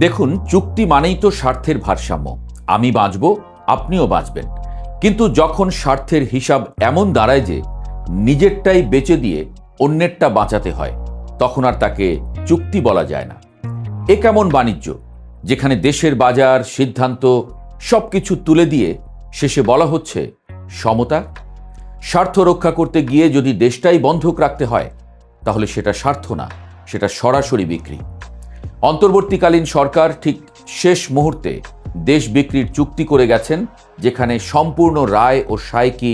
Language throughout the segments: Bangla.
দেখুন, চুক্তি মানেই তো স্বার্থের ভারসাম্য। আমি বাঁচব, আপনিও বাঁচবেন। কিন্তু যখন স্বার্থের হিসাব এমন দাঁড়ায় যে নিজেরটাই বেচে দিয়ে অন্যেরটা বাঁচাতে হয়, তখন আর তাকে চুক্তি বলা যায় না। এ কেমন বাণিজ্য, যেখানে দেশের বাজার, সিদ্ধান্ত সবকিছু তুলে দিয়ে শেষে বলা হচ্ছে সমতা? স্বার্থ রক্ষা করতে গিয়ে যদি দেশটাই বন্ধক রাখতে হয়, তাহলে সেটা স্বার্থ না, সেটা সরাসরি বিক্রি। অন্তর্বর্তীকালীন সরকার ঠিক শেষ মুহূর্তে দেশ বিক্রির চুক্তি করে গেছেন, যেখানে সম্পূর্ণ রায় ও সায় কি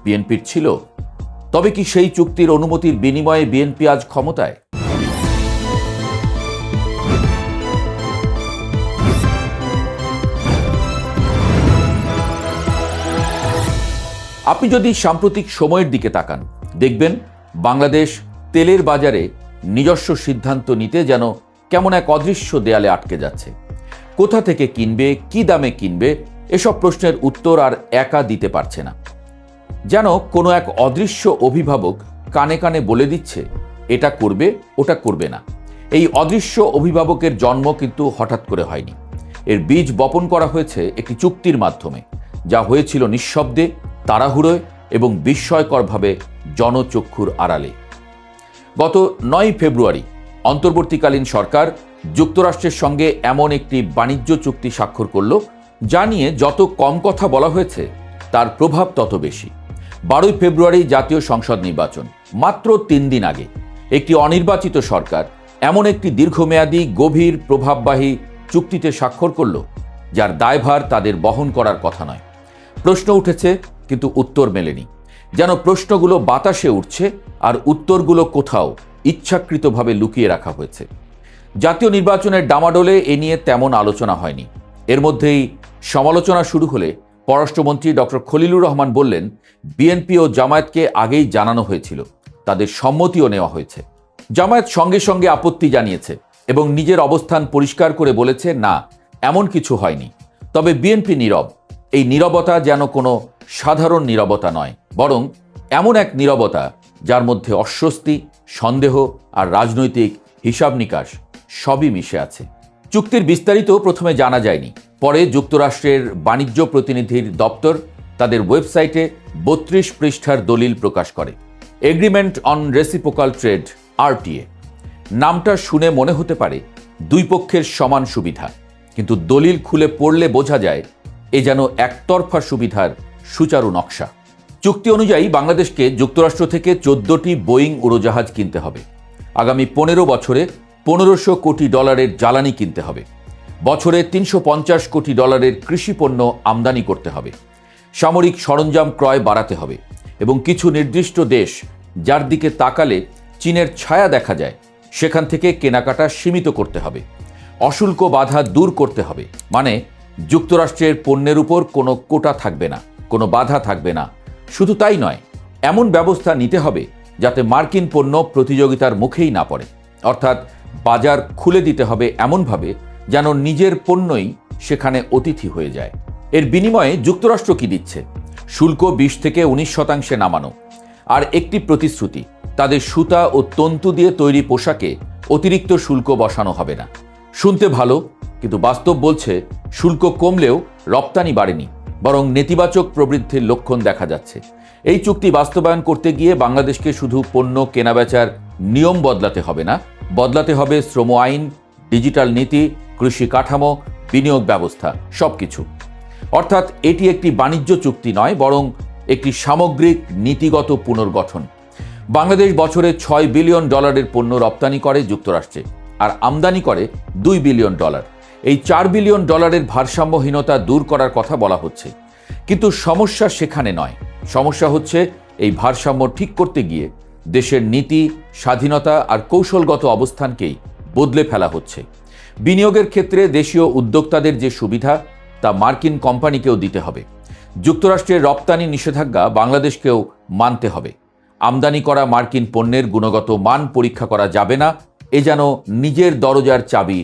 বিএনপির ছিল? তবে কি সেই চুক্তির অনুমতির বিনিময়ে বিএনপি আজ ক্ষমতায়? আপনি যদি সাম্প্রতিক সময়ের দিকে তাকান, দেখবেন বাংলাদেশ তেলের বাজারে নিজস্ব সিদ্ধান্ত নিতে যেন কেমন এক অদৃশ্য দেয়ালে আটকে যাচ্ছে। কোথা থেকে কিনবে, কি দামে কিনবে, এসব প্রশ্নের উত্তর আর একা দিতে পারছে না। যেন কোনো এক অদৃশ্য অভিভাবক কানে কানে বলে দিচ্ছে এটা করবে, ওটা করবে না। এই অদৃশ্য অভিভাবকের জন্ম কিন্তু হঠাৎ করে হয়নি। এর বীজ বপন করা হয়েছে একটি চুক্তির মাধ্যমে, যা হয়েছিল নিঃশব্দে, তাড়াহুড়োয় এবং বিস্ময়করভাবে জনচক্ষুর আড়ালে। গত 9 ফেব্রুয়ারি অন্তর্বর্তীকালীন সরকার যুক্তরাষ্ট্রের সঙ্গে এমন একটি বাণিজ্য চুক্তি স্বাক্ষর করল, যা নিয়ে যত কম কথা বলা হয়েছে তার প্রভাব তত বেশি। 12 ফেব্রুয়ারি জাতীয় সংসদ নির্বাচন, মাত্র 3 দিন আগে একটি অনির্বাচিত সরকার এমন একটি দীর্ঘমেয়াদী, গভীর, প্রভাববাহী চুক্তিতে স্বাক্ষর করল, যার দায়ভার তাদের বহন করার কথা নয়। প্রশ্ন উঠেছে, কিন্তু উত্তর মেলেনি। যেন প্রশ্নগুলো বাতাসে উঠছে আর উত্তরগুলো কোথাও ইচ্ছাকৃতভাবে লুকিয়ে রাখা হয়েছে। জাতীয় নির্বাচনের ডামাডোলে এ নিয়ে তেমন আলোচনা হয়নি। এর মধ্যেই সমালোচনা শুরু হলে পররাষ্ট্রমন্ত্রী ডক্টর খলিলুর রহমান বললেন, বিএনপি ও জামায়াতকে আগেই জানানো হয়েছিল, তাদের সম্মতিও নেওয়া হয়েছে। জামায়াত সঙ্গে সঙ্গে আপত্তি জানিয়েছে এবং নিজের অবস্থান পরিষ্কার করে বলেছে, না, এমন কিছু হয়নি। তবে বিএনপি নীরব। এই নীরবতা যেন কোনো সাধারণ নীরবতা নয়, বরং এমন এক নীরবতা যার মধ্যে অস্বস্তি, সন্দেহ আর রাজনৈতিক হিসাব নিকাশ সবই মিশে আছে। চুক্তির বিস্তারিত প্রথমে জানা যায়নি। পরে যুক্তরাষ্ট্রের বাণিজ্য প্রতিনিধির দপ্তর তাদের ওয়েবসাইটে 32 পৃষ্ঠার দলিল প্রকাশ করে। Agreement on reciprocal trade, RTA। নামটা শুনে মনে হতে পারে দুই পক্ষের সমান সুবিধা, কিন্তু দলিল খুলে পড়লে বোঝা যায় এ যেন একতরফা সুবিধার সুচারু নকশা। চুক্তি অনুযায়ী বাংলাদেশকে যুক্তরাষ্ট্র থেকে 14টি বোয়িং উড়োজাহাজ কিনতে হবে। আগামী 15 বছরে $1500 কোটি জ্বালানি কিনতে হবে। বছরে $350 কোটি কৃষি পণ্য আমদানি করতে হবে। সামরিক সরঞ্জাম ক্রয় বাড়াতে হবে এবং কিছু নির্দিষ্ট দেশ, যার দিকে তাকালে চীনের ছায়া দেখা যায়, সেখান থেকে কেনাকাটা সীমিত করতে হবে। অশুল্ক বাধা দূর করতে হবে, মানে যুক্তরাষ্ট্রের পণ্যের উপর কোনো কোটা থাকবে না, কোনো বাধা থাকবে না। শুধু তাই নয়, এমন ব্যবস্থা নিতে হবে যাতে মার্কিন পণ্য প্রতিযোগিতার মুখেই না পড়ে। অর্থাৎ বাজার খুলে দিতে হবে এমনভাবে যেন নিজের পণ্যই সেখানে অতিথি হয়ে যায়। এর বিনিময়ে যুক্তরাষ্ট্র কি দিচ্ছে? শুল্ক 20 থেকে 19% নামানো, আর একটি প্রতিশ্রুতি, তাদের সুতা ও তন্তু দিয়ে তৈরি পোশাকে অতিরিক্ত শুল্ক বসানো হবে না। শুনতে ভালো, কিন্তু বাস্তব বলছে শুল্ক কমলেও রপ্তানি বাড়েনি, বরং নেতিবাচক প্রবৃদ্ধির লক্ষণ দেখা যাচ্ছে। এই চুক্তি বাস্তবায়ন করতে গিয়ে বাংলাদেশকে শুধু পণ্য কেনাবেচার নিয়ম বদলাতে হবে না, বদলাতে হবে শ্রম আইন, ডিজিটাল নীতি, কৃষি কাঠামো, বিনিয়োগ ব্যবস্থা, সবকিছু। অর্থাৎ এটি একটি বাণিজ্য চুক্তি নয়, বরং একটি সামগ্রিক নীতিগত পুনর্গঠন। বাংলাদেশ বছরে $6 বিলিয়ন পণ্য রপ্তানি করে যুক্তরাষ্ট্রে, আর আমদানি করে $2 বিলিয়ন। এই $4 বিলিয়ন ভারসাম্যহীনতা দূর করার কথা বলা হচ্ছে, কিন্তু সমস্যা সেখানে নয়। সমস্যা হচ্ছে এই ভারসাম্য ঠিক করতে গিয়ে দেশের নীতি, স্বাধীনতা আর কৌশলগত অবস্থানকেই বদলে ফেলা হচ্ছে। বিনিয়োগের ক্ষেত্রে দেশীয় উদ্যোক্তাদের যে সুবিধা, তা মার্কিন কোম্পানিকেও দিতে হবে। যুক্তরাষ্ট্রের রপ্তানি নিষেধাজ্ঞা বাংলাদেশকেও মানতে হবে। আমদানি করা মার্কিন পণ্যের গুণগত মান পরীক্ষা করা যাবে না, এ যেন নিজের দরজার চাবি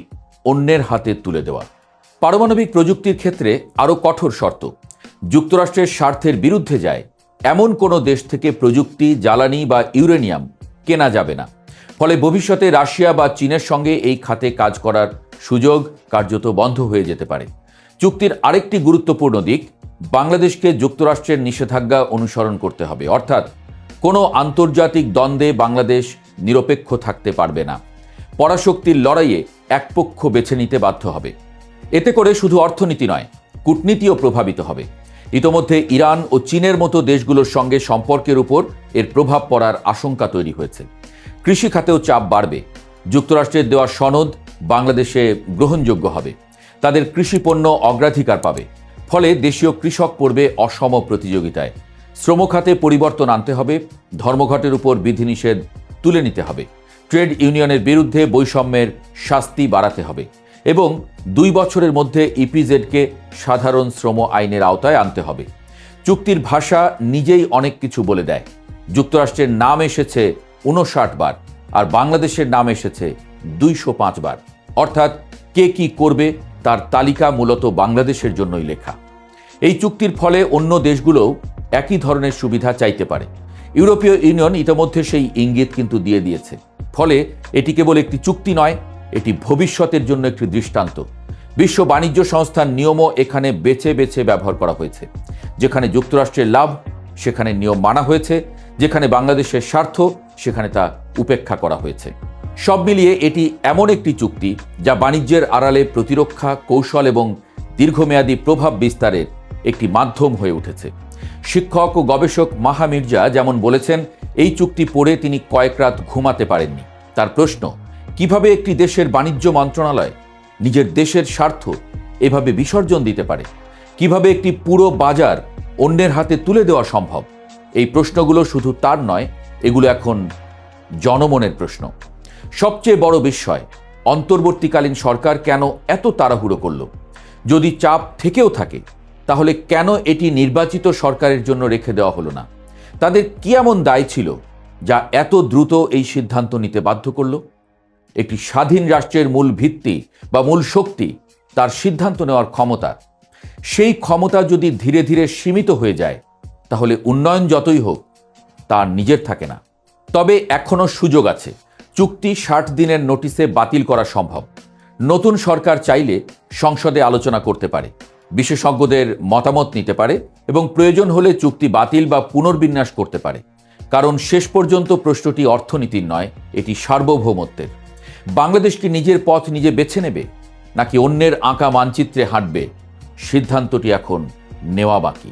অন্যের হাতে তুলে দেওয়া। পারমাণবিক প্রযুক্তির ক্ষেত্রে আরও কঠোর শর্ত। যুক্তরাষ্ট্রের স্বার্থের বিরুদ্ধে যায় এমন কোনো দেশ থেকে প্রযুক্তি, জ্বালানি বা ইউরেনিয়াম কেনা যাবে না। ফলে ভবিষ্যতে রাশিয়া বা চীনের সঙ্গে এই খাতে কাজ করার সুযোগ কার্যত বন্ধ হয়ে যেতে পারে। চুক্তির আরেকটি গুরুত্বপূর্ণ দিক, বাংলাদেশকে যুক্তরাষ্ট্রের নিষেধাজ্ঞা অনুসরণ করতে হবে, অর্থাৎ কোনো আন্তর্জাতিক দ্বন্দ্বে বাংলাদেশ নিরপেক্ষ থাকতে পারবে না। পরাশক্তির লড়াইয়ে এক পক্ষ বেছে নিতে বাধ্য হবে। এতে করে শুধু অর্থনীতি নয়, কূটনীতিও প্রভাবিত হবে। ইতোমধ্যে ইরান ও চীনের মতো দেশগুলোর সঙ্গে সম্পর্কের উপর এর প্রভাব পড়ার আশঙ্কা তৈরি হয়েছে। কৃষি খাতেও চাপ বাড়বে। যুক্তরাষ্ট্রের দেওয়া সনদ বাংলাদেশে গ্রহণযোগ্য হবে, তাদের কৃষি পণ্য অগ্রাধিকার পাবে। ফলে দেশীয় কৃষক পড়বে অসম প্রতিযোগিতায়। শ্রম খাতে পরিবর্তন আনতে হবে, ধর্মঘটের উপর বিধিনিষেধ তুলে নিতে হবে, ট্রেড ইউনিয়নের বিরুদ্ধে বৈষম্যের শাস্তি বাড়াতে হবে এবং 2 বছরের মধ্যে ইপিজেডকে সাধারণ শ্রম আইনের আওতায় আনতে হবে। চুক্তির ভাষা নিজেই অনেক কিছু বলে দেয়। যুক্তরাষ্ট্রের নাম এসেছে 59 বার আর বাংলাদেশের নাম এসেছে 205 বার। অর্থাৎ কে কি করবে তার তালিকা মূলত বাংলাদেশের জন্যই লেখা। এই চুক্তির ফলে অন্য দেশগুলোও একই ধরনের সুবিধা চাইতে পারে। ইউরোপীয় ইউনিয়ন ইতিমধ্যে সেই ইঙ্গিত কিন্তু দিয়ে দিয়েছে। ফলে এটি কেবল একটি চুক্তি নয়, এটি ভবিষ্যতের জন্য একটি দৃষ্টান্ত। বিশ্ব বাণিজ্য সংস্থার নিয়মও এখানে বেছে বেছে ব্যবহার করা হয়েছে। যেখানে যুক্তরাষ্ট্রের লাভ সেখানে নিয়ম মানা হয়েছে, যেখানে বাংলাদেশের স্বার্থ সেখানে তা উপেক্ষা করা হয়েছে। সব মিলিয়ে এটি এমন একটি চুক্তি যা বাণিজ্যের আড়ালে প্রতিরক্ষা কৌশল এবং দীর্ঘমেয়াদী প্রভাব বিস্তারের একটি মাধ্যম হয়ে উঠেছে। শিক্ষক ও গবেষক মাহা মির্জা যেমন বলেছেন, এই চুক্তি পড়ে তিনি কয়েক রাত ঘুমাতে পারেননি। তার প্রশ্ন, কিভাবে একটি দেশের বাণিজ্য মন্ত্রণালয় নিজের দেশের স্বার্থ এভাবে বিসর্জন দিতে পারে? কিভাবে একটি পুরো বাজার অন্যের হাতে তুলে দেওয়া সম্ভব? এই প্রশ্নগুলো শুধু তার নয়, এগুলো এখন জনমনের প্রশ্ন। সবচেয়ে বড় বিস্ময়, অন্তর্বর্তীকালীন সরকার কেন এত তাড়াহুড়ো করল? যদি চাপ থেকেও থাকে তাহলে কেন এটি নির্বাচিত সরকারের জন্য রেখে দেওয়া হলো না? তাদের কি এমন দায় ছিল যা এত দ্রুত এই সিদ্ধান্ত নিতে বাধ্য করল? একটি স্বাধীন রাষ্ট্রের মূল ভিত্তি বা মূল শক্তি তার সিদ্ধান্ত নেওয়ার ক্ষমতা। সেই ক্ষমতা যদি ধীরে ধীরে সীমিত হয়ে যায় তাহলে উন্নয়ন যতই হোক তার নিজের থাকে না। তবে এখনও সুযোগ আছে। চুক্তি 60 দিনের নোটিশে বাতিল করা সম্ভব। নতুন সরকার চাইলে সংসদে আলোচনা করতে পারে, বিশেষজ্ঞদের মতামত নিতে পারে এবং প্রয়োজন হলে চুক্তি বাতিল বা পুনর্বিন্যাস করতে পারে। কারণ শেষ পর্যন্ত প্রশ্নটি অর্থনীতির নয়, এটি সার্বভৌমত্বের। বাংলাদেশ কি নিজের পথ নিজে বেছে নেবে নাকি অন্যের আঁকা মানচিত্রে হাঁটবে? সিদ্ধান্তটি এখন নেওয়া বাকি।